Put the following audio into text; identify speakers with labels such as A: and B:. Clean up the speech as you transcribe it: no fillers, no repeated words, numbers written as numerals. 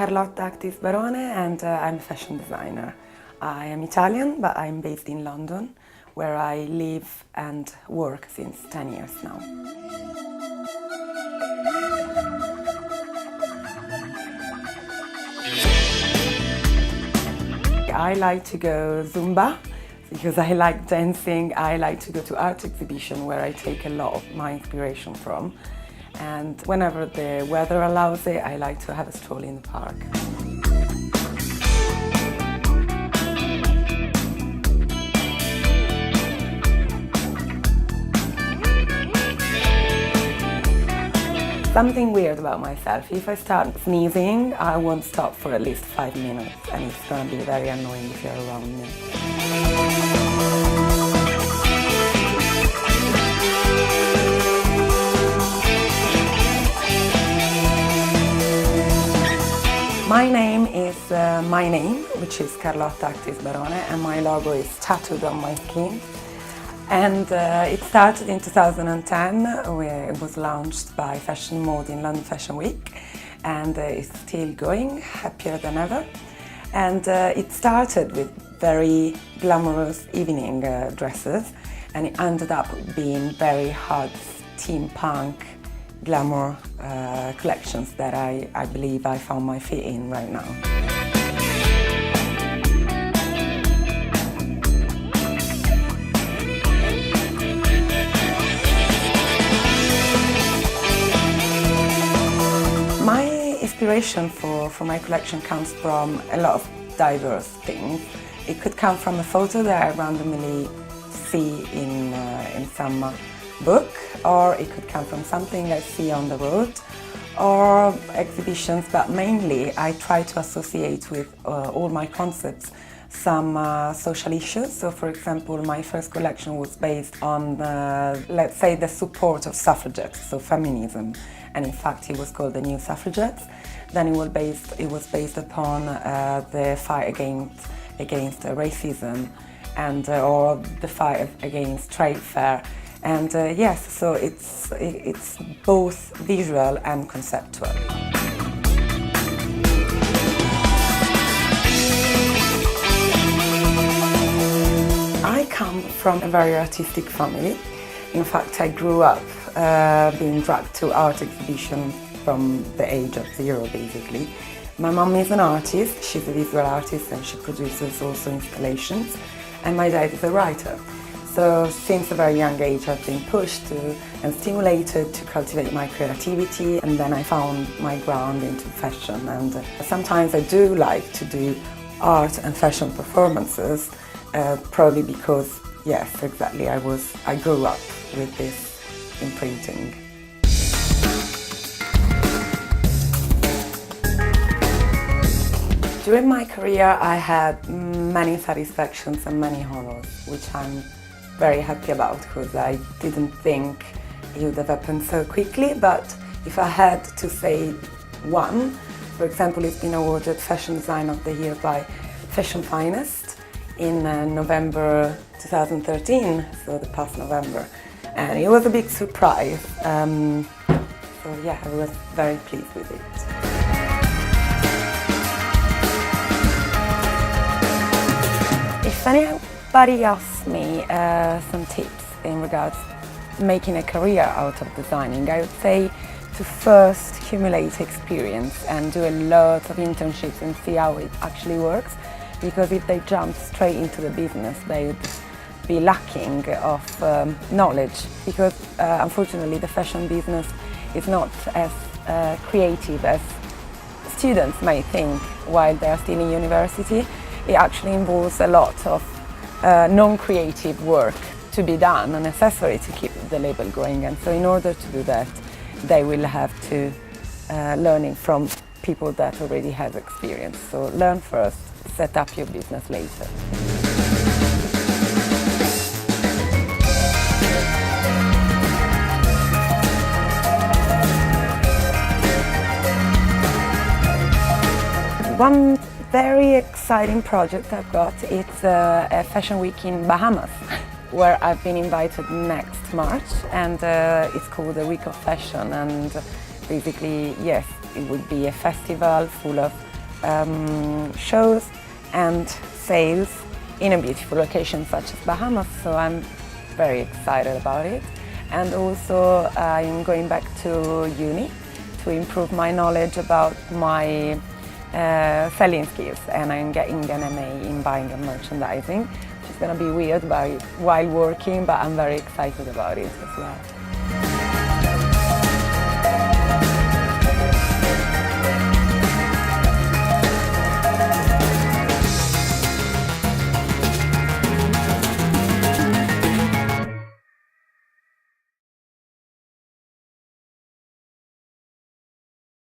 A: Carlotta Actis Barone and I'm a fashion designer. I am Italian, but I'm based in London, where I live and work since 10 years now. I like to go Zumba because I like dancing. I like to go to art exhibition where I take a lot of my inspiration from. And whenever the weather allows it, I like to have a stroll in the park. Something weird about myself, if I start sneezing, I won't stop for at least 5 minutes, and it's going to be very annoying if you're around me. My name is my name, which is Carlotta Actis Barone, and my logo is tattooed on my skin. And it started in 2010, where it was launched by Fashion Mode in London Fashion Week, and it's still going, happier than ever. And it started with very glamorous evening dresses, and it ended up being very hot steampunk glamour collections that I believe I found my feet in right now. My inspiration for my collection comes from a lot of diverse things. It could come from a photo that I randomly see in some book, or it could come from something I see on the road, or exhibitions, but mainly I try to associate with all my concepts some social issues. So for example, my first collection was based on, let's say, the support of suffragettes, so feminism, and in fact it was called the New Suffragettes. Then it was based upon the fight against racism and or the fight against trade fair. And yes, so it's both visual and conceptual. I come from a very artistic family. In fact, I grew up being dragged to art exhibitions from the age of 0, basically. My mom is an artist, she's a visual artist, and she produces also installations. And my dad is a writer. So since a very young age I've been pushed to and stimulated to cultivate my creativity, and then I found my ground into fashion. And sometimes I do like to do art and fashion performances, probably because, yes, exactly, I grew up with this imprinting. During my career I had many satisfactions and many honors, which I'm very happy about, because I didn't think it would have happened so quickly. But if I had to say one, for example, it's been awarded Fashion Design of the Year by Fashion Finest in November 2013, so the past November, and it was a big surprise. So yeah, I was very pleased with it. If anybody asks me some tips in regards to making a career out of designing, I would say to first accumulate experience and do a lot of internships and see how it actually works, because if they jump straight into the business, they would be lacking of knowledge, because unfortunately the fashion business is not as creative as students may think while they are still in university. It actually involves a lot of non-creative work to be done and necessary to keep the label going. And so in order to do that, they will have to learn from people that already have experience. So learn first, set up your business later. One very exciting project I've got, it's a fashion week in Bahamas, where I've been invited next March, and it's called the Week of Fashion. And basically, yes, it would be a festival full of shows and sales in a beautiful location such as Bahamas, so I'm very excited about it. And also I'm going back to uni to improve my knowledge about my selling skills, and I'm getting an MA in buying and merchandising. It's going to be weird while working, but I'm very excited about it as well.